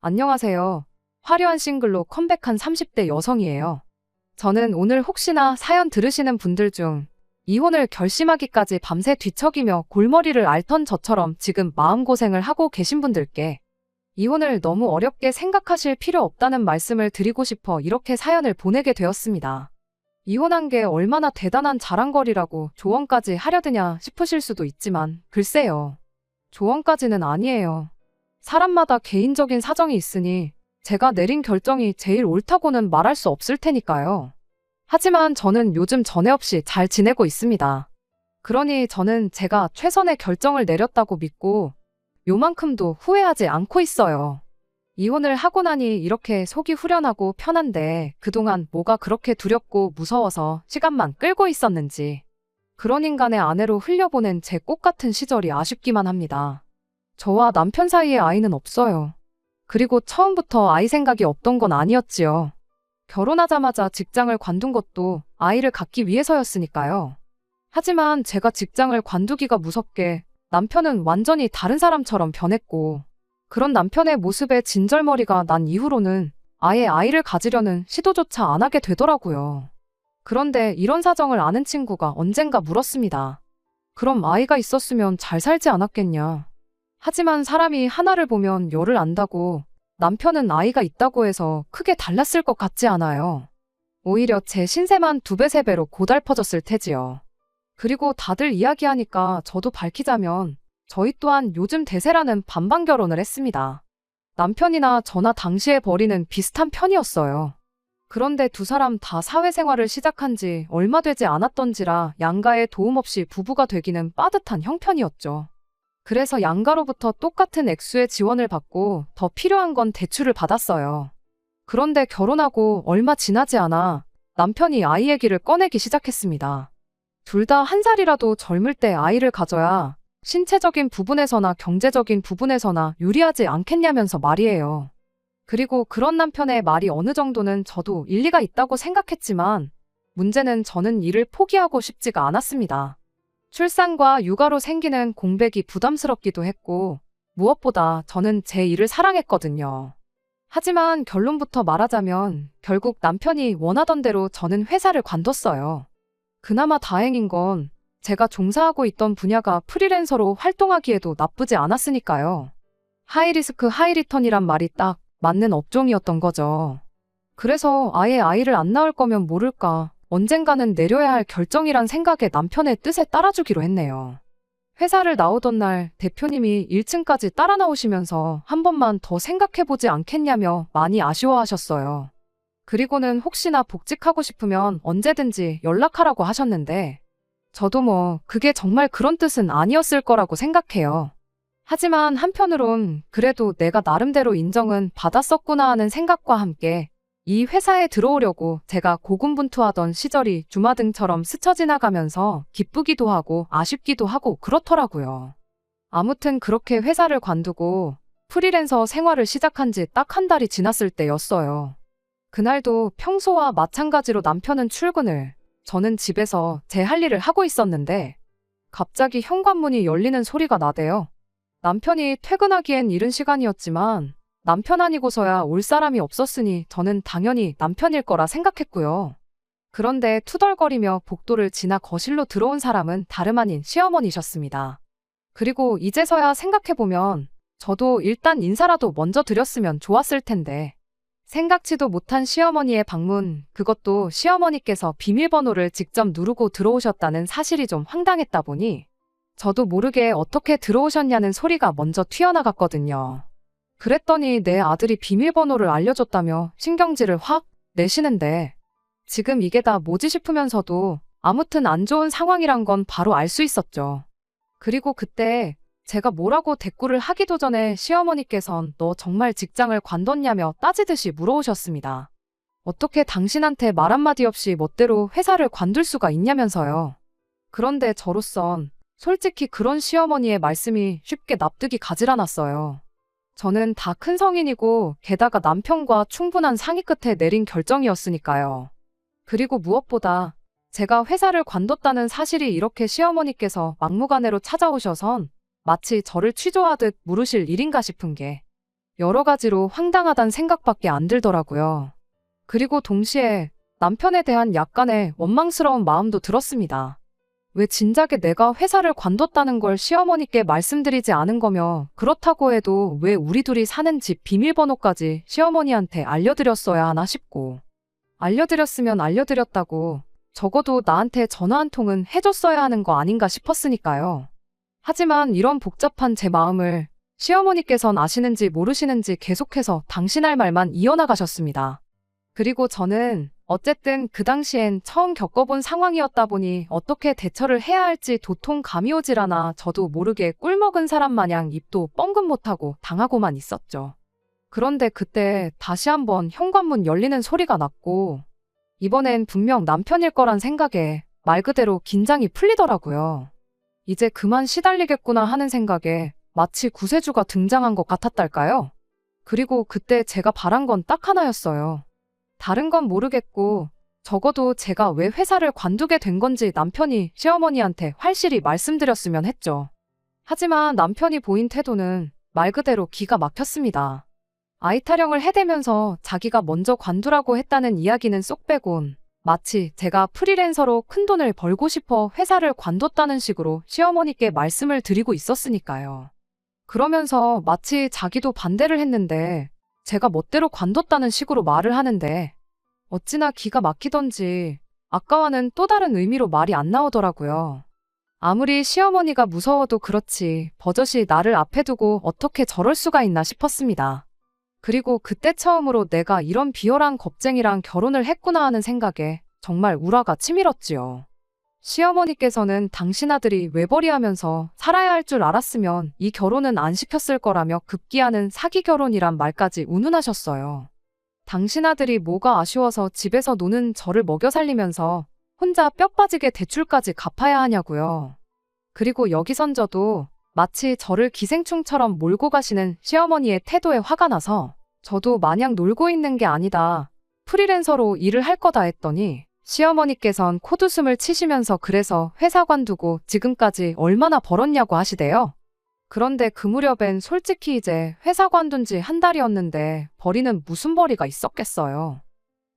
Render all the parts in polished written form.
안녕하세요. 화려한 싱글로 컴백한 30대 여성이에요. 저는 오늘 혹시나 사연 들으시는 분들 중 이혼을 결심하기까지 밤새 뒤척이며 골머리를 앓던 저처럼 지금 마음고생을 하고 계신 분들께 이혼을 너무 어렵게 생각하실 필요 없다는 말씀을 드리고 싶어 이렇게 사연을 보내게 되었습니다. 이혼한 게 얼마나 대단한 자랑거리라고 조언까지 하려 드냐 싶으실 수도 있지만 글쎄요. 조언까지는 아니에요. 사람마다 개인적인 사정이 있으니 제가 내린 결정이 제일 옳다고는 말할 수 없을 테니까요. 하지만 저는 요즘 전에 없이 잘 지내고 있습니다. 그러니 저는 제가 최선의 결정을 내렸다고 믿고 요만큼도 후회하지 않고 있어요. 이혼을 하고 나니 이렇게 속이 후련하고 편한데 그동안 뭐가 그렇게 두렵고 무서워서 시간만 끌고 있었는지 그런 인간의 아내로 흘려보낸 제 꽃같은 시절이 아쉽기만 합니다. 저와 남편 사이에 아이는 없어요. 그리고 처음부터 아이 생각이 없던 건 아니었지요. 결혼하자마자 직장을 관둔 것도 아이를 갖기 위해서였으니까요. 하지만 제가 직장을 관두기가 무섭게 남편은 완전히 다른 사람처럼 변했고 그런 남편의 모습에 진절머리가 난 이후로는 아예 아이를 가지려는 시도조차 안 하게 되더라고요. 그런데 이런 사정을 아는 친구가 언젠가 물었습니다. 그럼 아이가 있었으면 잘 살지 않았겠냐. 하지만 사람이 하나를 보면 열을 안다고 남편은 아이가 있다고 해서 크게 달랐을 것 같지 않아요. 오히려 제 신세만 2배, 3배로 고달퍼졌을 테지요. 그리고 다들 이야기하니까 저도 밝히자면 저희 또한 요즘 대세라는 반반 결혼을 했습니다. 남편이나 저나 당시의 벌이는 비슷한 편이었어요. 그런데 두 사람 다 사회생활을 시작한 지 얼마 되지 않았던지라 양가의 도움 없이 부부가 되기는 빠듯한 형편이었죠. 그래서 양가로부터 똑같은 액수의 지원을 받고 더 필요한 건 대출을 받았어요. 그런데 결혼하고 얼마 지나지 않아 남편이 아이 얘기를 꺼내기 시작했습니다. 둘 다 1살이라도 젊을 때 아이를 가져야 신체적인 부분에서나 경제적인 부분에서나 유리하지 않겠냐면서 말이에요. 그리고 그런 남편의 말이 어느 정도는 저도 일리가 있다고 생각했지만 문제는 저는 이를 포기하고 싶지가 않았습니다. 출산과 육아로 생기는 공백이 부담스럽기도 했고 무엇보다 저는 제 일을 사랑했거든요. 하지만 결론부터 말하자면 결국 남편이 원하던 대로 저는 회사를 관뒀어요. 그나마 다행인 건 제가 종사하고 있던 분야가 프리랜서로 활동하기에도 나쁘지 않았으니까요. 하이리스크 하이리턴이란 말이 딱 맞는 업종이었던 거죠. 그래서 아예 아이를 안 낳을 거면 모를까 언젠가는 내려야 할 결정이란 생각에 남편의 뜻에 따라주기로 했네요. 회사를 나오던 날 대표님이 1층까지 따라 나오시면서 한 번만 더 생각해보지 않겠냐며 많이 아쉬워하셨어요. 그리고는 혹시나 복직하고 싶으면 언제든지 연락하라고 하셨는데 저도 뭐 그게 정말 그런 뜻은 아니었을 거라고 생각해요. 하지만 한편으론 그래도 내가 나름대로 인정은 받았었구나 하는 생각과 함께 이 회사에 들어오려고 제가 고군분투하던 시절이 주마등처럼 스쳐 지나가면서 기쁘기도 하고 아쉽기도 하고 그렇더라고요. 아무튼 그렇게 회사를 관두고 프리랜서 생활을 시작한 지 딱 1달이 지났을 때였어요. 그날도 평소와 마찬가지로 남편은 출근을, 저는 집에서 제 할 일을 하고 있었는데 갑자기 현관문이 열리는 소리가 나대요. 남편이 퇴근하기엔 이른 시간이었지만 남편 아니고서야 올 사람이 없었으니 저는 당연히 남편일 거라 생각했고요. 그런데 투덜거리며 복도를 지나 거실로 들어온 사람은 다름 아닌 시어머니셨습니다. 그리고 이제서야 생각해보면 저도 일단 인사라도 먼저 드렸으면 좋았을 텐데 생각지도 못한 시어머니의 방문, 그것도 시어머니께서 비밀번호를 직접 누르고 들어오셨다는 사실이 좀 황당했다 보니 저도 모르게 어떻게 들어오셨냐는 소리가 먼저 튀어나갔거든요. 그랬더니 내 아들이 비밀번호를 알려줬다며 신경질을 확 내시는데 지금 이게 다 뭐지 싶으면서도 아무튼 안 좋은 상황이란 건 바로 알 수 있었죠. 그리고 그때 제가 뭐라고 대꾸를 하기도 전에 시어머니께선 너 정말 직장을 관뒀냐며 따지듯이 물어오셨습니다. 어떻게 당신한테 말 한마디 없이 멋대로 회사를 관둘 수가 있냐면서요. 그런데 저로선 솔직히 그런 시어머니의 말씀이 쉽게 납득이 가질 않았어요. 저는 다 큰 성인이고 게다가 남편과 충분한 상의 끝에 내린 결정이었으니까요. 그리고 무엇보다 제가 회사를 관뒀다는 사실이 이렇게 시어머니께서 막무가내로 찾아오셔선 마치 저를 취조하듯 물으실 일인가 싶은 게 여러 가지로 황당하단 생각밖에 안 들더라고요. 그리고 동시에 남편에 대한 약간의 원망스러운 마음도 들었습니다. 왜 진작에 내가 회사를 관뒀다는 걸 시어머니께 말씀드리지 않은 거며, 그렇다고 해도 왜 우리 둘이 사는 집 비밀번호까지 시어머니한테 알려드렸어야 하나 싶고, 알려드렸으면 알려드렸다고 적어도 나한테 전화 한 통은 해줬어야 하는 거 아닌가 싶었으니까요. 하지만 이런 복잡한 제 마음을 시어머니께선 아시는지 모르시는지 계속해서 당신할 말만 이어나가셨습니다. 그리고 저는 어쨌든 그 당시엔 처음 겪어본 상황이었다 보니 어떻게 대처를 해야 할지 도통 감이 오질 않아 저도 모르게 꿀먹은 사람 마냥 입도 뻥긋 못하고 당하고만 있었죠. 그런데 그때 다시 한번 현관문 열리는 소리가 났고, 이번엔 분명 남편일 거란 생각에 말 그대로 긴장이 풀리더라고요. 이제 그만 시달리겠구나 하는 생각에 마치 구세주가 등장한 것 같았달까요? 그리고 그때 제가 바란 건 딱 하나였어요. 다른 건 모르겠고 적어도 제가 왜 회사를 관두게 된 건지 남편이 시어머니한테 확실히 말씀드렸으면 했죠. 하지만 남편이 보인 태도는 말 그대로 기가 막혔습니다. 아이 타령을 해대면서 자기가 먼저 관두라고 했다는 이야기는 쏙 빼곤 마치 제가 프리랜서로 큰돈을 벌고 싶어 회사를 관뒀다는 식으로 시어머니께 말씀을 드리고 있었으니까요. 그러면서 마치 자기도 반대를 했는데 제가 멋대로 관뒀다는 식으로 말을 하는데, 어찌나 기가 막히던지 아까와는 또 다른 의미로 말이 안 나오더라고요. 아무리 시어머니가 무서워도 그렇지 버젓이 나를 앞에 두고 어떻게 저럴 수가 있나 싶었습니다. 그리고 그때 처음으로 내가 이런 비열한 겁쟁이랑 결혼을 했구나 하는 생각에 정말 우라가 치밀었지요. 시어머니께서는 당신 아들이 외벌이하면서 살아야 할 줄 알았으면 이 결혼은 안 시켰을 거라며 급기야는 사기 결혼이란 말까지 운운하셨어요. 당신 아들이 뭐가 아쉬워서 집에서 노는 저를 먹여 살리면서 혼자 뼈 빠지게 대출까지 갚아야 하냐고요. 그리고 여기선 저도 마치 저를 기생충처럼 몰고 가시는 시어머니의 태도에 화가 나서 저도 마냥 놀고 있는 게 아니다, 프리랜서로 일을 할 거다 했더니 시어머니께선 콧웃음을 치시면서 그래서 회사 관두고 지금까지 얼마나 벌었냐고 하시대요. 그런데 그 무렵엔 솔직히 이제 회사 관둔 지 한 달이었는데 벌이는 무슨 벌이가 있었겠어요.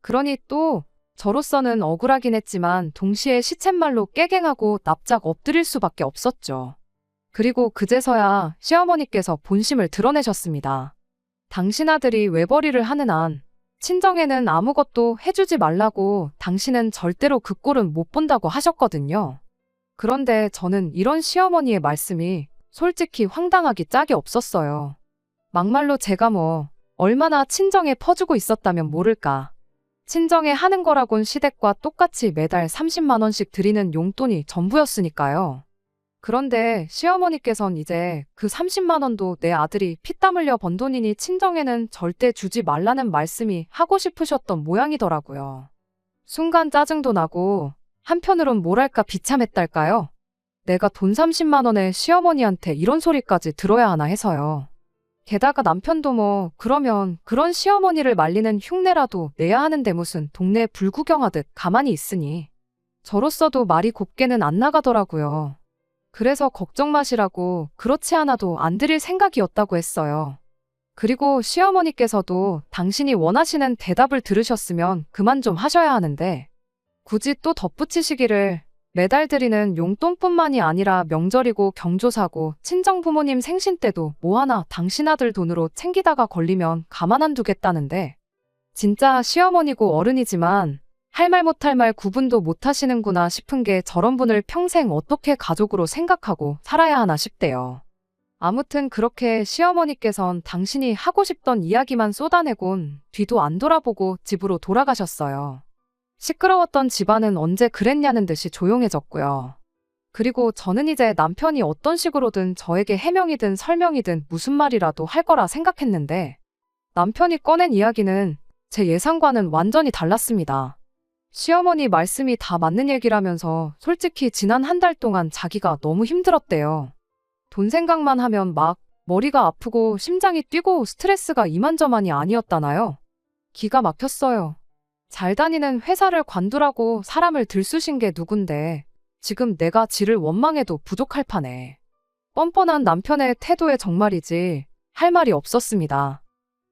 그러니 또 저로서는 억울하긴 했지만 동시에 시쳇말로 깨갱하고 납작 엎드릴 수밖에 없었죠. 그리고 그제서야 시어머니께서 본심을 드러내셨습니다. 당신 아들이 외벌이를 하는 한 친정에는 아무것도 해주지 말라고 당신은 절대로 그 꼴은 못 본다고 하셨거든요. 그런데 저는 이런 시어머니의 말씀이 솔직히 황당하기 짝이 없었어요. 막말로 제가 뭐 얼마나 친정에 퍼주고 있었다면 모를까. 친정에 하는 거라곤 시댁과 똑같이 매달 30만 원씩 드리는 용돈이 전부였으니까요. 그런데 시어머니께선 이제 그 30만 원도 내 아들이 피땀 흘려 번 돈이니 친정에는 절대 주지 말라는 말씀이 하고 싶으셨던 모양이더라고요. 순간 짜증도 나고 한편으론 뭐랄까 비참했달까요? 내가 돈 30만 원에 시어머니한테 이런 소리까지 들어야 하나 해서요. 게다가 남편도 뭐 그러면 그런 시어머니를 말리는 흉내라도 내야 하는데 무슨 동네 불구경하듯 가만히 있으니 저로서도 말이 곱게는 안 나가더라고요. 그래서 걱정 마시라고 그렇지 않아도 안 드릴 생각이었다고 했어요. 그리고 시어머니께서도 당신이 원하시는 대답을 들으셨으면 그만 좀 하셔야 하는데 굳이 또 덧붙이시기를 매달 드리는 용돈뿐만이 아니라 명절이고 경조사고 친정 부모님 생신 때도 뭐 하나 당신 아들 돈으로 챙기다가 걸리면 가만 안 두겠다는데 진짜 시어머니고 어른이지만 할 말 못할 말 구분도 못 하시는구나 싶은 게 저런 분을 평생 어떻게 가족으로 생각하고 살아야 하나 싶대요. 아무튼 그렇게 시어머니께선 당신이 하고 싶던 이야기만 쏟아내곤 뒤도 안 돌아보고 집으로 돌아가셨어요. 시끄러웠던 집안은 언제 그랬냐는 듯이 조용해졌고요. 그리고 저는 이제 남편이 어떤 식으로든 저에게 해명이든 설명이든 무슨 말이라도 할 거라 생각했는데 남편이 꺼낸 이야기는 제 예상과는 완전히 달랐습니다. 시어머니 말씀이 다 맞는 얘기라면서 솔직히 지난 한 달 동안 자기가 너무 힘들었대요. 돈 생각만 하면 막 머리가 아프고 심장이 뛰고 스트레스가 이만저만이 아니었다나요? 기가 막혔어요. 잘 다니는 회사를 관두라고 사람을 들쑤신 게 누군데 지금 내가 지를 원망해도 부족할 판에. 뻔뻔한 남편의 태도에 정말이지 할 말이 없었습니다.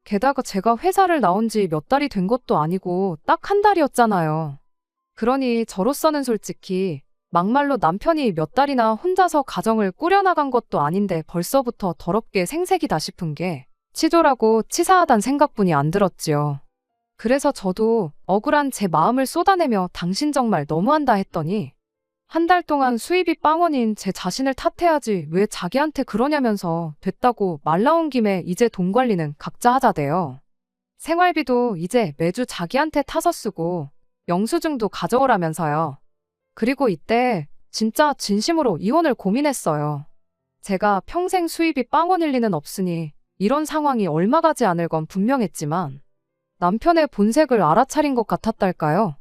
게다가 제가 회사를 나온 지 몇 달이 된 것도 아니고 딱 한 달이었잖아요. 그러니 저로서는 솔직히 막말로 남편이 몇 달이나 혼자서 가정을 꾸려나간 것도 아닌데 벌써부터 더럽게 생색이다 싶은 게 치졸하고 치사하단 생각뿐이 안 들었지요. 그래서 저도 억울한 제 마음을 쏟아내며 당신 정말 너무한다 했더니 한 달 동안 수입이 빵원인 제 자신을 탓해야지 왜 자기한테 그러냐면서 됐다고 말 나온 김에 이제 돈 관리는 각자 하자대요. 생활비도 이제 매주 자기한테 타서 쓰고 영수증도 가져오라면서요. 그리고 이때 진짜 진심으로 이혼을 고민했어요. 제가 평생 수입이 빵원일 리는 없으니 이런 상황이 얼마 가지 않을 건 분명했지만 남편의 본색을 알아차린 것 같았달까요?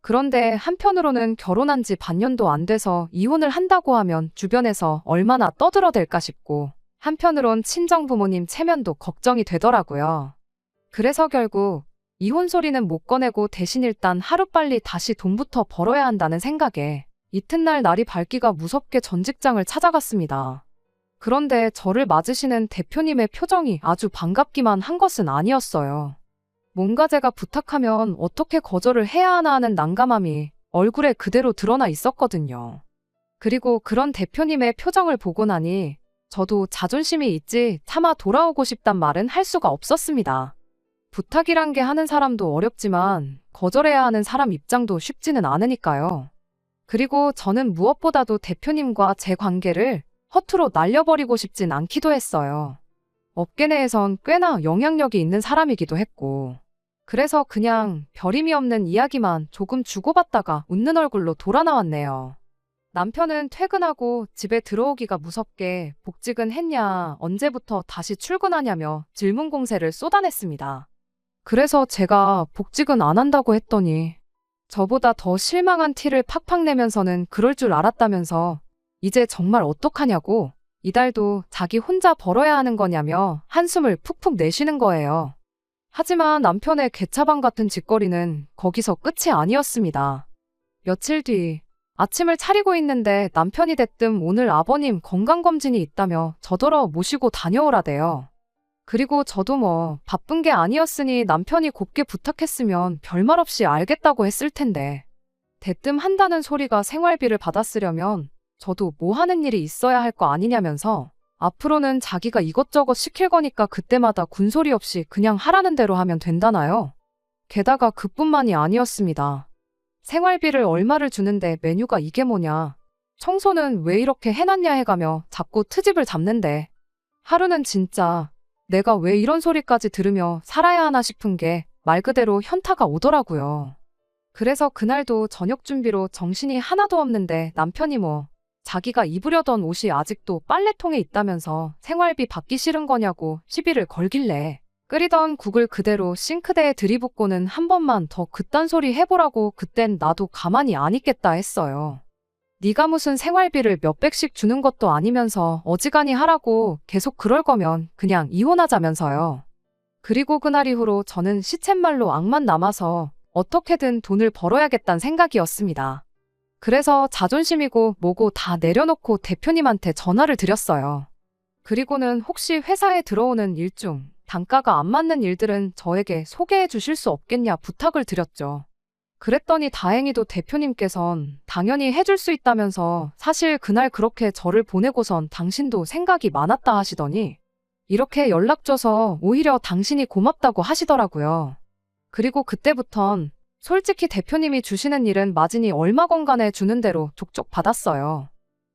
그런데 한편으로는 결혼한 지 반년도 안 돼서 이혼을 한다고 하면 주변에서 얼마나 떠들어댈까 싶고 한편으론 친정부모님 체면도 걱정이 되더라고요. 그래서 결국 이혼 소리는 못 꺼내고 대신 일단 하루빨리 다시 돈부터 벌어야 한다는 생각에 이튿날 날이 밝기가 무섭게 전 직장을 찾아갔습니다. 그런데 저를 맞으시는 대표님의 표정이 아주 반갑기만 한 것은 아니었어요. 뭔가 제가 부탁하면 어떻게 거절을 해야 하나 하는 난감함이 얼굴에 그대로 드러나 있었거든요. 그리고 그런 대표님의 표정을 보고 나니 저도 자존심이 있지 차마 돌아오고 싶단 말은 할 수가 없었습니다. 부탁이란 게 하는 사람도 어렵지만 거절해야 하는 사람 입장도 쉽지는 않으니까요. 그리고 저는 무엇보다도 대표님과 제 관계를 허투루 날려버리고 싶진 않기도 했어요. 업계 내에선 꽤나 영향력이 있는 사람이기도 했고 그래서 그냥 별의미 없는 이야기만 조금 주고받다가 웃는 얼굴로 돌아 나왔네요. 남편은 퇴근하고 집에 들어오기가 무섭게 복직은 했냐, 언제부터 다시 출근하냐며 질문 공세를 쏟아냈습니다. 그래서 제가 복직은 안 한다고 했더니 저보다 더 실망한 티를 팍팍 내면서는 그럴 줄 알았다면서 이제 정말 어떡하냐고 이달도 자기 혼자 벌어야 하는 거냐며 한숨을 푹푹 내쉬는 거예요. 하지만 남편의 개차반 같은 짓거리는 거기서 끝이 아니었습니다. 며칠 뒤 아침을 차리고 있는데 남편이 대뜸 오늘 아버님 건강검진이 있다며 저더러 모시고 다녀오라대요. 그리고 저도 뭐 바쁜 게 아니었으니 남편이 곱게 부탁했으면 별말 없이 알겠다고 했을 텐데 대뜸 한다는 소리가 생활비를 받았으려면 저도 뭐 하는 일이 있어야 할 거 아니냐면서 앞으로는 자기가 이것저것 시킬 거니까 그때마다 군소리 없이 그냥 하라는 대로 하면 된다나요? 게다가 그뿐만이 아니었습니다. 생활비를 얼마를 주는데 메뉴가 이게 뭐냐? 청소는 왜 이렇게 해놨냐 해가며 자꾸 트집을 잡는데 하루는 진짜 내가 왜 이런 소리까지 들으며 살아야 하나 싶은 게 말 그대로 현타가 오더라고요. 그래서 그날도 저녁 준비로 정신이 하나도 없는데 남편이 뭐 자기가 입으려던 옷이 아직도 빨래통에 있다면서 생활비 받기 싫은 거냐고 시비를 걸길래 끓이던 국을 그대로 싱크대에 들이붓고는 한 번만 더 그딴 소리 해보라고 그땐 나도 가만히 안 있겠다 했어요. 네가 무슨 생활비를 몇백씩 주는 것도 아니면서 어지간히 하라고 계속 그럴 거면 그냥 이혼하자면서요. 그리고 그날 이후로 저는 시쳇말로 악만 남아서 어떻게든 돈을 벌어야겠다는 생각이었습니다. 그래서 자존심이고 뭐고 다 내려놓고 대표님한테 전화를 드렸어요. 그리고는 혹시 회사에 들어오는 일 중 단가가 안 맞는 일들은 저에게 소개해 주실 수 없겠냐 부탁을 드렸죠. 그랬더니 다행히도 대표님께선 당연히 해줄 수 있다면서 사실 그날 그렇게 저를 보내고선 당신도 생각이 많았다 하시더니 이렇게 연락 줘서 오히려 당신이 고맙다고 하시더라고요. 그리고 그때부턴 솔직히 대표님이 주시는 일은 마진이 얼마건 간에 주는 대로 족족 받았어요.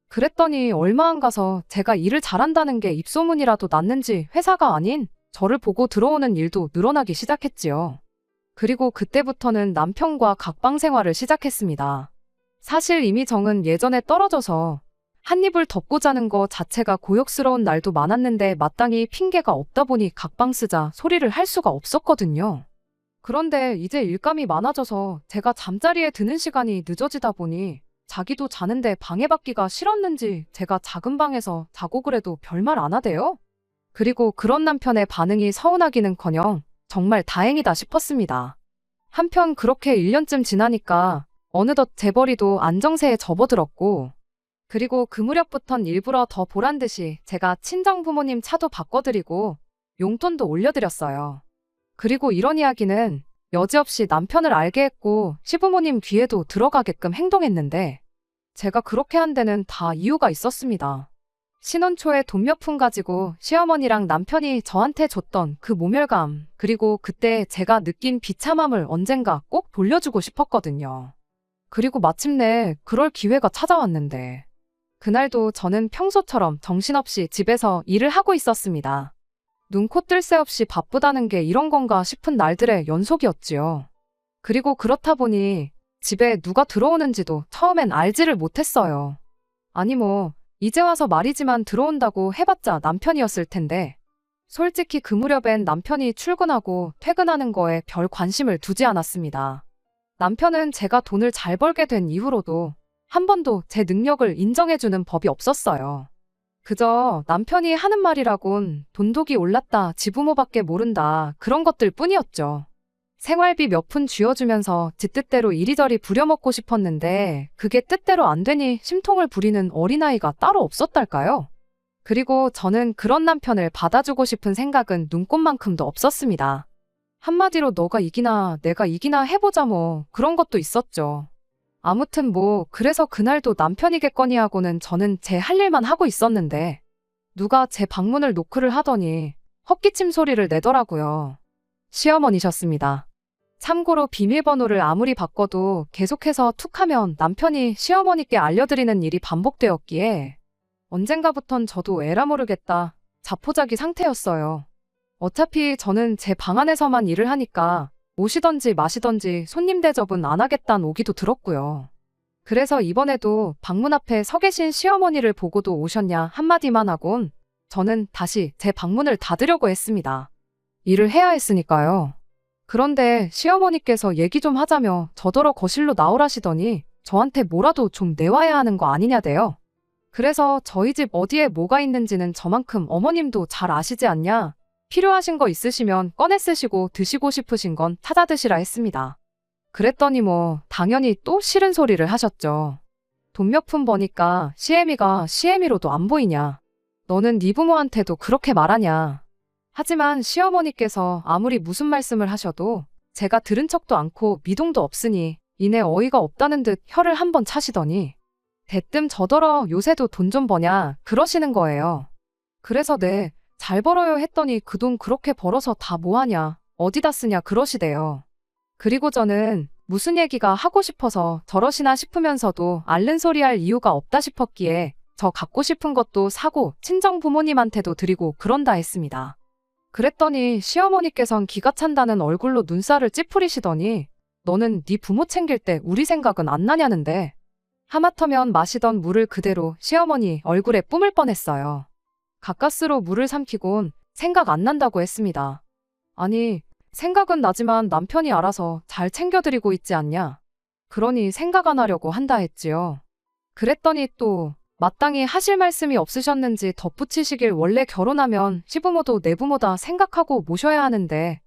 그랬더니 얼마 안 가서 제가 일을 잘한다는 게 입소문이라도 났는지 회사가 아닌 저를 보고 들어오는 일도 늘어나기 시작했지요. 그리고 그때부터는 남편과 각방 생활을 시작했습니다. 사실 이미 정은 예전에 떨어져서 한 입을 덮고 자는 거 자체가 고역스러운 날도 많았는데 마땅히 핑계가 없다 보니 각방 쓰자 소리를 할 수가 없었거든요. 그런데 이제 일감이 많아져서 제가 잠자리에 드는 시간이 늦어지다 보니 자기도 자는데 방해받기가 싫었는지 제가 작은 방에서 자고 그래도 별말 안 하대요. 그리고 그런 남편의 반응이 서운하기는커녕 정말 다행이다 싶었습니다. 한편 그렇게 1년쯤 지나니까 어느덧 재벌이도 안정세에 접어들었고 그리고 그 무렵부턴 일부러 더 보란듯이 제가 친정부모님 차도 바꿔드리고 용돈도 올려드렸어요. 그리고 이런 이야기는 여지없이 남편을 알게 했고 시부모님 귀에도 들어가게끔 행동했는데 제가 그렇게 한 데는 다 이유가 있었습니다. 신혼 초에 돈 몇 푼 가지고 시어머니랑 남편이 저한테 줬던 그 모멸감, 그리고 그때 제가 느낀 비참함을 언젠가 꼭 돌려주고 싶었거든요. 그리고 마침내 그럴 기회가 찾아왔는데 그날도 저는 평소처럼 정신없이 집에서 일을 하고 있었습니다. 눈코 뜰 새 없이 바쁘다는 게 이런 건가 싶은 날들의 연속이었지요. 그리고 그렇다 보니 집에 누가 들어오는지도 처음엔 알지를 못했어요. 아니 이제 와서 말이지만 들어온다고 해봤자 남편이었을 텐데 솔직히 그 무렵엔 남편이 출근하고 퇴근하는 거에 별 관심을 두지 않았습니다. 남편은 제가 돈을 잘 벌게 된 이후로도 한 번도 제 능력을 인정해주는 법이 없었어요. 그저 남편이 하는 말이라곤 돈독이 올랐다, 지부모밖에 모른다, 그런 것들 뿐이었죠. 생활비 몇 푼 쥐어주면서 지 뜻대로 이리저리 부려먹고 싶었는데 그게 뜻대로 안 되니 심통을 부리는 어린아이가 따로 없었달까요? 그리고 저는 그런 남편을 받아주고 싶은 생각은 눈꼽만큼도 없었습니다. 한마디로 너가 이기나 내가 이기나 해보자 그런 것도 있었죠. 아무튼 그래서 그날도 남편이겠거니 하고는 저는 제 할 일만 하고 있었는데 누가 제 방문을 노크를 하더니 헛기침 소리를 내더라고요. 시어머니셨습니다. 참고로 비밀번호를 아무리 바꿔도 계속해서 툭하면 남편이 시어머니께 알려드리는 일이 반복되었기에 언젠가부턴 저도 에라 모르겠다 자포자기 상태였어요. 어차피 저는 제 방 안에서만 일을 하니까 오시던지 마시던지 손님 대접은 안 하겠다는 오기도 들었고요. 그래서 이번에도 방문 앞에 서 계신 시어머니를 보고도 오셨냐 한마디만 하곤 저는 다시 제 방문을 닫으려고 했습니다. 일을 해야 했으니까요. 그런데 시어머니께서 얘기 좀 하자며 저더러 거실로 나오라시더니 저한테 뭐라도 좀 내와야 하는 거 아니냐대요. 그래서 저희 집 어디에 뭐가 있는지는 저만큼 어머님도 잘 아시지 않냐? 필요하신 거 있으시면 꺼내 쓰시고 드시고 싶으신 건 찾아 드시라 했습니다. 그랬더니 당연히 또 싫은 소리를 하셨죠. 돈 몇 푼 버니까 시애미가 시애미로도 안 보이냐? 너는 네 부모한테도 그렇게 말하냐? 하지만 시어머니께서 아무리 무슨 말씀을 하셔도 제가 들은 척도 않고 미동도 없으니 이내 어이가 없다는 듯 혀를 한번 차시더니 대뜸 저더러 요새도 돈 좀 버냐 그러시는 거예요. 그래서 네, 잘 벌어요 했더니 그 돈 그렇게 벌어서 다 뭐하냐 어디다 쓰냐 그러시대요. 그리고 저는 무슨 얘기가 하고 싶어서 저러시나 싶으면서도 앓는 소리 할 이유가 없다 싶었기에 저 갖고 싶은 것도 사고 친정 부모님한테도 드리고 그런다 했습니다. 그랬더니 시어머니께선 기가 찬다는 얼굴로 눈살을 찌푸리시더니 너는 네 부모 챙길 때 우리 생각은 안 나냐는데 하마터면 마시던 물을 그대로 시어머니 얼굴에 뿜을 뻔했어요. 가까스로 물을 삼키곤 생각 안 난다고 했습니다. 아니 생각은 나지만 남편이 알아서 잘 챙겨드리고 있지 않냐. 그러니 생각 안 하려고 한다 했지요. 그랬더니 또 마땅히 하실 말씀이 없으셨는지 덧붙이시길 원래 결혼하면 시부모도 내 부모다 생각하고 모셔야 하는데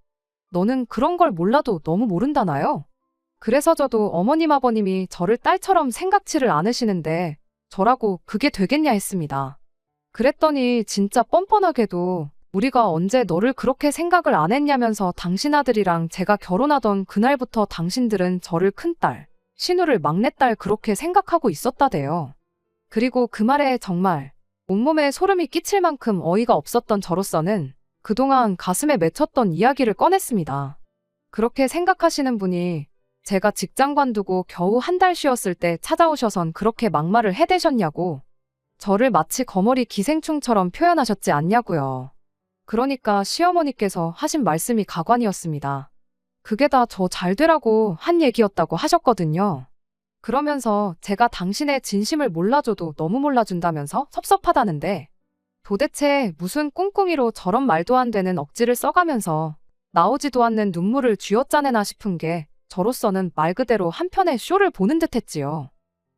너는 그런 걸 몰라도 너무 모른다나요? 그래서 저도 어머님 아버님이 저를 딸처럼 생각지를 않으시는데 저라고 그게 되겠냐 했습니다. 그랬더니 진짜 뻔뻔하게도 우리가 언제 너를 그렇게 생각을 안 했냐면서 당신 아들이랑 제가 결혼하던 그날부터 당신들은 저를 큰딸, 신우를 막내딸 그렇게 생각하고 있었다대요. 그리고 그 말에 정말 온몸에 소름이 끼칠 만큼 어이가 없었던 저로서는 그동안 가슴에 맺혔던 이야기를 꺼냈습니다. 그렇게 생각하시는 분이 제가 직장 관두고 겨우 한 달 쉬었을 때 찾아오셔선 그렇게 막말을 해대셨냐고 저를 마치 거머리 기생충처럼 표현하셨지 않냐고요. 그러니까 시어머니께서 하신 말씀이 가관이었습니다. 그게 다 저 잘 되라고 한 얘기였다고 하셨거든요. 그러면서 제가 당신의 진심을 몰라줘도 너무 몰라준다면서 섭섭하다는데 도대체 무슨 꿍꿍이로 저런 말도 안 되는 억지를 써가면서 나오지도 않는 눈물을 쥐어짜내나 싶은 게 저로서는 말 그대로 한편의 쇼를 보는 듯 했지요.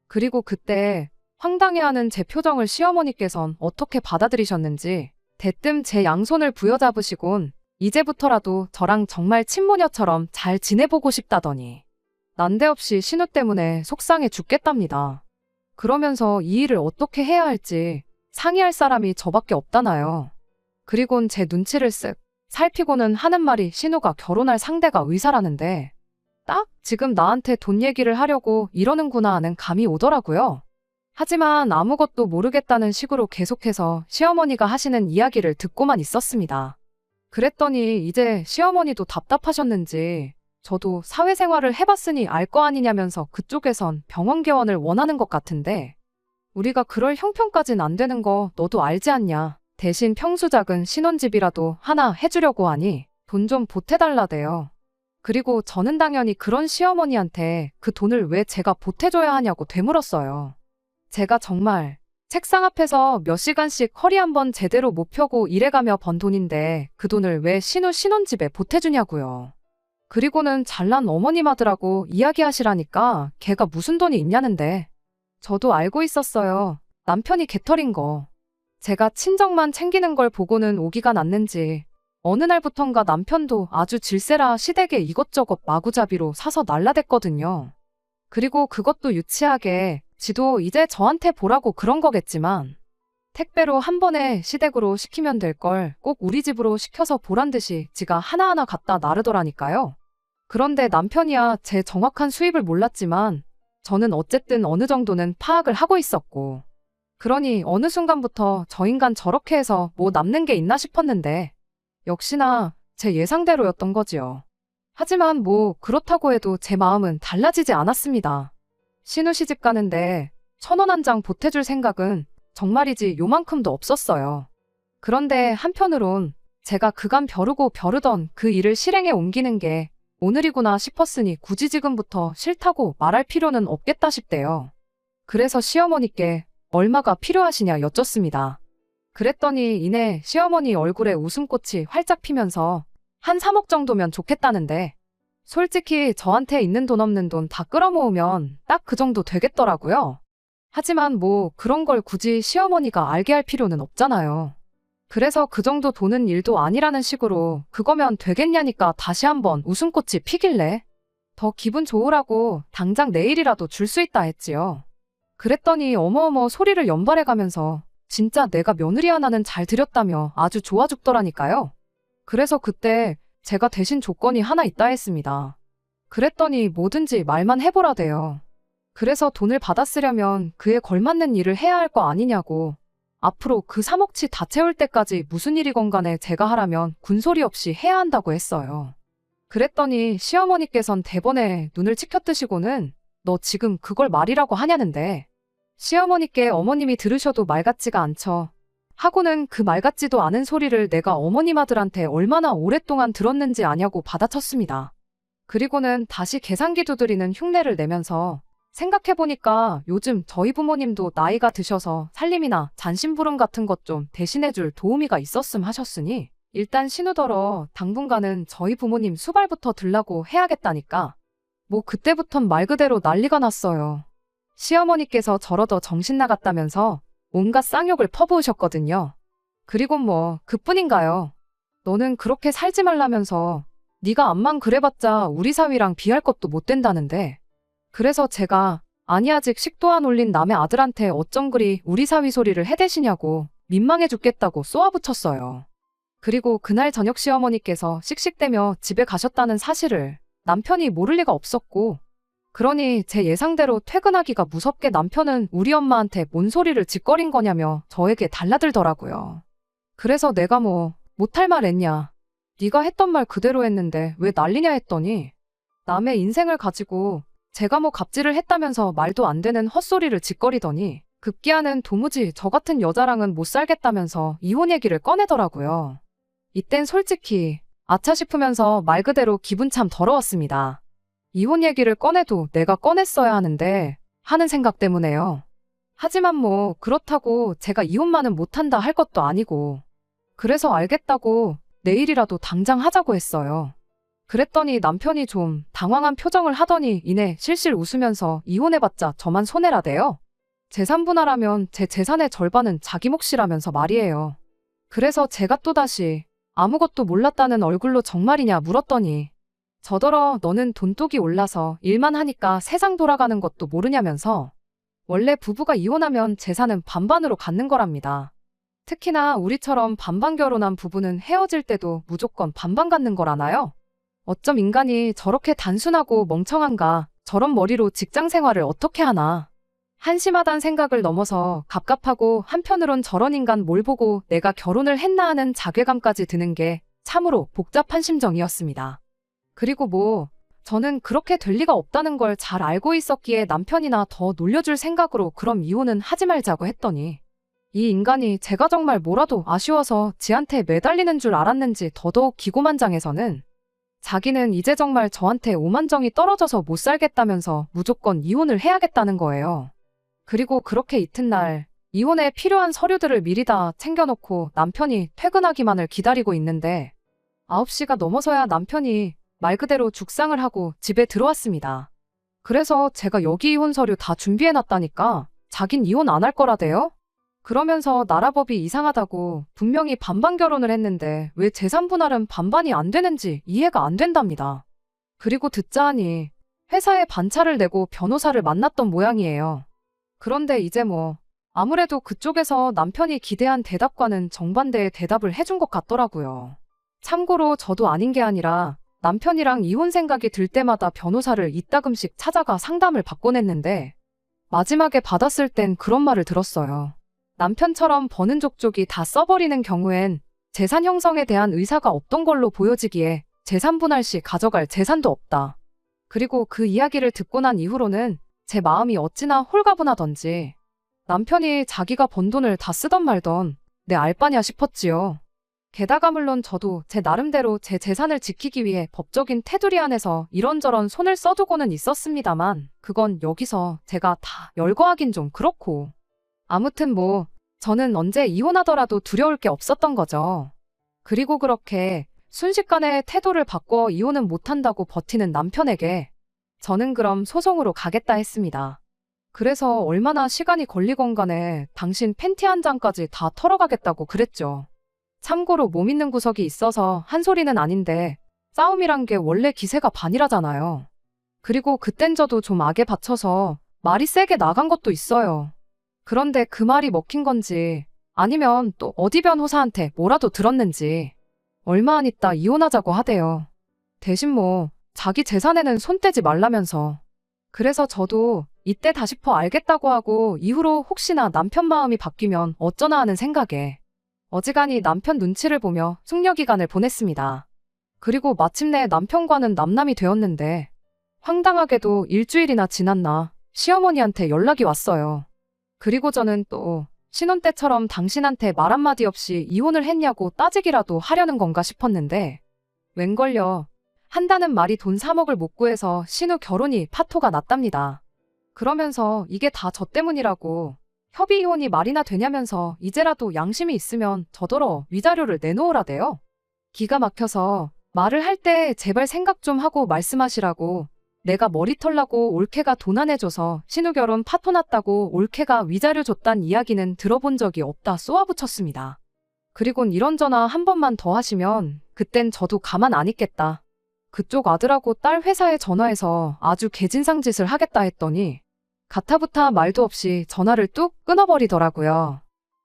그리고 그때 황당해하는 제 표정을 시어머니께선 어떻게 받아들이셨는지 대뜸 제 양손을 부여잡으시곤 이제부터라도 저랑 정말 친모녀처럼 잘 지내보고 싶다더니 난데없이 신우 때문에 속상해 죽겠답니다. 그러면서 이 일을 어떻게 해야 할지 상의할 사람이 저밖에 없다나요. 그리곤 제 눈치를 쓱 살피고는 하는 말이 신우가 결혼할 상대가 의사라는데 딱 지금 나한테 돈 얘기를 하려고 이러는구나 하는 감이 오더라고요. 하지만 아무것도 모르겠다는 식으로 계속해서 시어머니가 하시는 이야기를 듣고만 있었습니다. 그랬더니 이제 시어머니도 답답하셨는지 저도 사회생활을 해봤으니 알 거 아니냐면서 그쪽에선 병원 개원을 원하는 것 같은데 우리가 그럴 형편까진 안 되는 거 너도 알지 않냐. 대신 평수 작은 신혼집이라도 하나 해주려고 하니 돈 좀 보태달라대요. 그리고 저는 당연히 그런 시어머니한테 그 돈을 왜 제가 보태줘야 하냐고 되물었어요. 제가 정말 책상 앞에서 몇 시간씩 허리 한번 제대로 못 펴고 일해가며 번 돈인데 그 돈을 왜 신우 신혼집에 보태주냐고요. 그리고는 잘난 어머님 아들하고 이야기하시라니까 걔가 무슨 돈이 있냐는데 저도 알고 있었어요. 남편이 개털인 거. 제가 친정만 챙기는 걸 보고는 오기가 났는지 어느 날부턴가 남편도 아주 질세라 시댁에 이것저것 마구잡이로 사서 날라댔거든요. 그리고 그것도 유치하게 지도 이제 저한테 보라고 그런 거겠지만 택배로 한 번에 시댁으로 시키면 될 걸 꼭 우리 집으로 시켜서 보란 듯이 지가 하나하나 갖다 나르더라니까요. 그런데 남편이야 제 정확한 수입을 몰랐지만 저는 어쨌든 어느 정도는 파악을 하고 있었고 그러니 어느 순간부터 저 인간 저렇게 해서 뭐 남는 게 있나 싶었는데 역시나 제 예상대로였던 거지요. 하지만 뭐 그렇다고 해도 제 마음은 달라지지 않았습니다. 신우 시집 가는데 1,000원 한 장 보태줄 생각은 정말이지 요만큼도 없었어요. 그런데 한편으론 제가 그간 벼르고 벼르던 그 일을 실행에 옮기는 게 오늘이구나 싶었으니 굳이 지금부터 싫다고 말할 필요는 없겠다 싶대요. 그래서 시어머니께 얼마가 필요하시냐 여쭙습니다. 그랬더니 이내 시어머니 얼굴에 웃음꽃이 활짝 피면서 한 3억 정도면 좋겠다는데 솔직히 저한테 있는 돈 없는 돈 다 끌어모으면 딱 그 정도 되겠더라고요. 하지만 뭐 그런 걸 굳이 시어머니가 알게 할 필요는 없잖아요. 그래서 그 정도 돈은 일도 아니라는 식으로 그거면 되겠냐니까 다시 한번 웃음꽃이 피길래 더 기분 좋으라고 당장 내일이라도 줄 수 있다 했지요. 그랬더니 어머어머 소리를 연발해가면서 진짜 내가 며느리 하나는 잘 들였다며 아주 좋아 죽더라니까요. 그래서 그때 제가 대신 조건이 하나 있다 했습니다. 그랬더니 뭐든지 말만 해보라대요. 그래서 돈을 받아 쓰려면 그에 걸맞는 일을 해야 할 거 아니냐고. 앞으로 그 3억치 다 채울 때까지 무슨 일이건 간에 제가 하라면 군소리 없이 해야 한다고 했어요. 그랬더니 시어머니께선 대번에 눈을 치켜뜨시고는 너 지금 그걸 말이라고 하냐는데 시어머니께 어머님이 들으셔도 말 같지가 않죠. 하고는 그 말 같지도 않은 소리를 내가 어머님 아들한테 얼마나 오랫동안 들었는지 아냐고 받아쳤습니다. 그리고는 다시 계산기 두드리는 흉내를 내면서 생각해보니까 요즘 저희 부모님도 나이가 드셔서 살림이나 잔심부름 같은 것 좀 대신해줄 도우미가 있었음 하셨으니 일단 신우더러 당분간은 저희 부모님 수발부터 들라고 해야겠다니까. 뭐 그때부턴 말 그대로 난리가 났어요. 시어머니께서 저러더 정신 나갔다면서 온갖 쌍욕을 퍼부으셨거든요. 그리고 뭐 그뿐인가요? 너는 그렇게 살지 말라면서 네가 암만 그래봤자 우리 사위랑 비할 것도 못 된다는데 그래서 제가 아니 아직 식도 안 올린 남의 아들한테 어쩜 그리 우리 사위 소리를 해대시냐고 민망해 죽겠다고 쏘아붙였어요. 그리고 그날 저녁 시어머니께서 씩씩대며 집에 가셨다는 사실을 남편이 모를 리가 없었고 그러니 제 예상대로 퇴근하기가 무섭게 남편은 우리 엄마한테 뭔 소리를 짓거린 거냐며 저에게 달라들더라고요. 그래서 내가 뭐 못할 말 했냐. 네가 했던 말 그대로 했는데 왜 난리냐 했더니 남의 인생을 가지고 제가 뭐 갑질을 했다면서 말도 안 되는 헛소리를 짓거리더니 급기야는 도무지 저 같은 여자랑은 못 살겠다면서 이혼 얘기를 꺼내더라고요. 이땐 솔직히 아차 싶으면서 말 그대로 기분 참 더러웠습니다. 이혼 얘기를 꺼내도 내가 꺼냈어야 하는데 하는 생각 때문에요. 하지만 뭐 그렇다고 제가 이혼만은 못한다 할 것도 아니고 그래서 알겠다고 내일이라도 당장 하자고 했어요. 그랬더니 남편이 좀 당황한 표정을 하더니 이내 실실 웃으면서 이혼해봤자 저만 손해라대요. 재산 분할하면 제 재산의 절반은 자기 몫이라면서 말이에요. 그래서 제가 또다시 아무것도 몰랐다는 얼굴로 정말이냐 물었더니 저더러 너는 돈독이 올라서 일만 하니까 세상 돌아가는 것도 모르냐면서 원래 부부가 이혼하면 재산은 반반으로 갖는 거랍니다. 특히나 우리처럼 반반 결혼한 부부는 헤어질 때도 무조건 반반 갖는 거라나요? 어쩜 인간이 저렇게 단순하고 멍청한가? 저런 머리로 직장 생활을 어떻게 하나? 한심하단 생각을 넘어서 갑갑하고 한편으론 저런 인간 뭘 보고 내가 결혼을 했나 하는 자괴감까지 드는 게 참으로 복잡한 심정이었습니다. 그리고 저는 그렇게 될 리가 없다는 걸 잘 알고 있었기에 남편이나 더 놀려줄 생각으로 그럼 이혼은 하지 말자고 했더니 이 인간이 제가 정말 뭐라도 아쉬워서 지한테 매달리는 줄 알았는지 더더욱 기고만장해서는 자기는 이제 정말 저한테 오만정이 떨어져서 못 살겠다면서 무조건 이혼을 해야겠다는 거예요. 그리고 그렇게 이튿날 이혼에 필요한 서류들을 미리 다 챙겨놓고 남편이 퇴근하기만을 기다리고 있는데 9시가 넘어서야 남편이 말 그대로 죽상을 하고 집에 들어왔습니다. 그래서 제가 여기 이혼 서류 다 준비해놨다니까 자긴 이혼 안 할 거라대요? 그러면서 나라법이 이상하다고 분명히 반반 결혼을 했는데 왜 재산 분할은 반반이 안 되는지 이해가 안 된답니다. 그리고 듣자 하니 회사에 반차를 내고 변호사를 만났던 모양이에요. 그런데 이제 아무래도 그쪽에서 남편이 기대한 대답과는 정반대의 대답을 해준 것 같더라고요. 참고로 저도 아닌 게 아니라 남편이랑 이혼 생각이 들 때마다 변호사를 이따금씩 찾아가 상담을 받곤 했는데 마지막에 받았을 땐 그런 말을 들었어요. 남편처럼 버는 족족이 다 써버리는 경우엔 재산 형성에 대한 의사가 없던 걸로 보여지기에 재산 분할 시 가져갈 재산도 없다. 그리고 그 이야기를 듣고 난 이후로는 제 마음이 어찌나 홀가분하던지 남편이 자기가 번 돈을 다 쓰던 말던 내 알바냐 싶었지요. 게다가 물론 저도 제 나름대로 제 재산을 지키기 위해 법적인 테두리 안에서 이런저런 손을 써두고는 있었습니다만 그건 여기서 제가 다 열거하긴 좀 그렇고 아무튼 저는 언제 이혼하더라도 두려울 게 없었던 거죠. 그리고 그렇게 순식간에 태도를 바꿔 이혼은 못한다고 버티는 남편에게 저는 그럼 소송으로 가겠다 했습니다. 그래서 얼마나 시간이 걸리건 간에 당신 팬티 한 장까지 다 털어가겠다고 그랬죠. 참고로 못 믿는 구석이 있어서 한 소리는 아닌데 싸움이란 게 원래 기세가 반이라잖아요. 그리고 그땐 저도 좀 악에 받쳐서 말이 세게 나간 것도 있어요. 그런데 그 말이 먹힌 건지 아니면 또 어디 변호사한테 뭐라도 들었는지 얼마 안 있다 이혼하자고 하대요. 대신 자기 재산에는 손 떼지 말라면서. 그래서 저도 이때다 싶어 알겠다고 하고 이후로 혹시나 남편 마음이 바뀌면 어쩌나 하는 생각에 어지간히 남편 눈치를 보며 숙려기간을 보냈습니다. 그리고 마침내 남편과는 남남이 되었는데 황당하게도 일주일이나 지났나 시어머니한테 연락이 왔어요. 그리고 저는 또 신혼 때처럼 당신한테 말 한마디 없이 이혼을 했냐고 따지기라도 하려는 건가 싶었는데 웬걸요. 한다는 말이 돈 3억을 못 구해서 신우 결혼이 파토가 났답니다. 그러면서 이게 다 저 때문이라고 협의 이혼이 말이나 되냐면서 이제라도 양심이 있으면 저더러 위자료를 내놓으라대요. 기가 막혀서 말을 할 때 제발 생각 좀 하고 말씀하시라고 내가 머리 털라고 올케가 돈 안 해줘서 신우 결혼 파토 났다고 올케가 위자료 줬단 이야기는 들어본 적이 없다 쏘아붙였습니다. 그리곤 이런저나 한 번만 더 하시면 그땐 저도 가만 안 있겠다. 그쪽 아들하고 딸 회사에 전화해서 아주 개진상 짓을 하겠다 했더니 가타부타 말도 없이 전화를 뚝 끊어버리더라고요.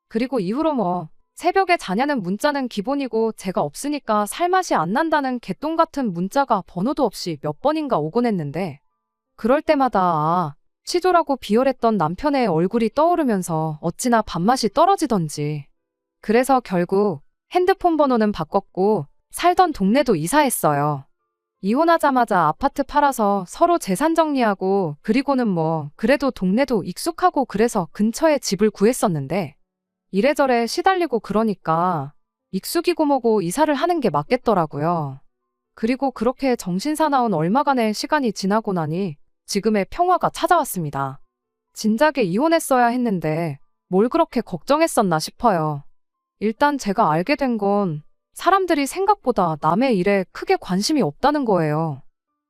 그리고 이후로 새벽에 자냐는 문자는 기본이고 제가 없으니까 살맛이 안 난다는 개똥 같은 문자가 번호도 없이 몇 번인가 오곤 했는데 그럴 때마다 치졸하고 비열했던 남편의 얼굴이 떠오르면서 어찌나 밥맛이 떨어지던지. 그래서 결국 핸드폰 번호는 바꿨고 살던 동네도 이사했어요. 이혼하자마자 아파트 팔아서 서로 재산 정리하고 그리고는 그래도 동네도 익숙하고 그래서 근처에 집을 구했었는데 이래저래 시달리고 그러니까 익숙이고 뭐고 이사를 하는 게 맞겠더라고요. 그리고 그렇게 정신사나운 얼마간의 시간이 지나고 나니 지금의 평화가 찾아왔습니다. 진작에 이혼했어야 했는데 뭘 그렇게 걱정했었나 싶어요. 일단 제가 알게 된 건 사람들이 생각보다 남의 일에 크게 관심이 없다는 거예요.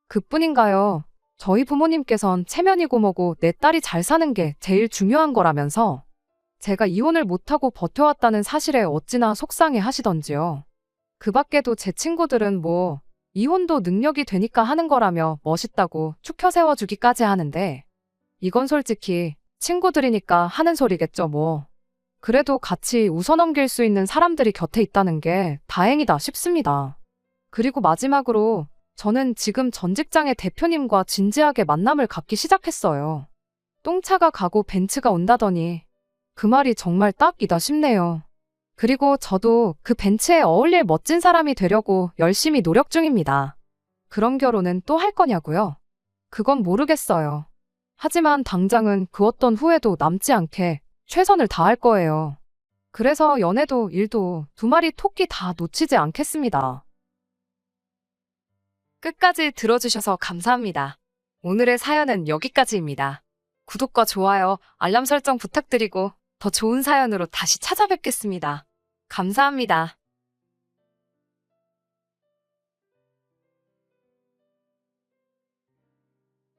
그뿐인가요? 저희 부모님께선 체면이고 뭐고 내 딸이 잘 사는 게 제일 중요한 거라면서 제가 이혼을 못하고 버텨왔다는 사실에 어찌나 속상해 하시던지요. 그 밖에도 제 친구들은 이혼도 능력이 되니까 하는 거라며 멋있다고 축혀 세워주기까지 하는데 이건 솔직히 친구들이니까 하는 소리겠죠 그래도 같이 웃어넘길 수 있는 사람들이 곁에 있다는 게 다행이다 싶습니다. 그리고 마지막으로 저는 지금 전 직장의 대표님과 진지하게 만남을 갖기 시작했어요. 똥차가 가고 벤츠가 온다더니 그 말이 정말 딱이다 싶네요. 그리고 저도 그 벤츠에 어울릴 멋진 사람이 되려고 열심히 노력 중입니다. 그런 결혼은 또 할 거냐고요? 그건 모르겠어요. 하지만 당장은 그 어떤 후회도 남지 않게 최선을 다할 거예요. 그래서 연애도 일도 두 마리 토끼 다 놓치지 않겠습니다. 끝까지 들어주셔서 감사합니다. 오늘의 사연은 여기까지입니다. 구독과 좋아요, 알람 설정 부탁드리고 더 좋은 사연으로 다시 찾아뵙겠습니다. 감사합니다.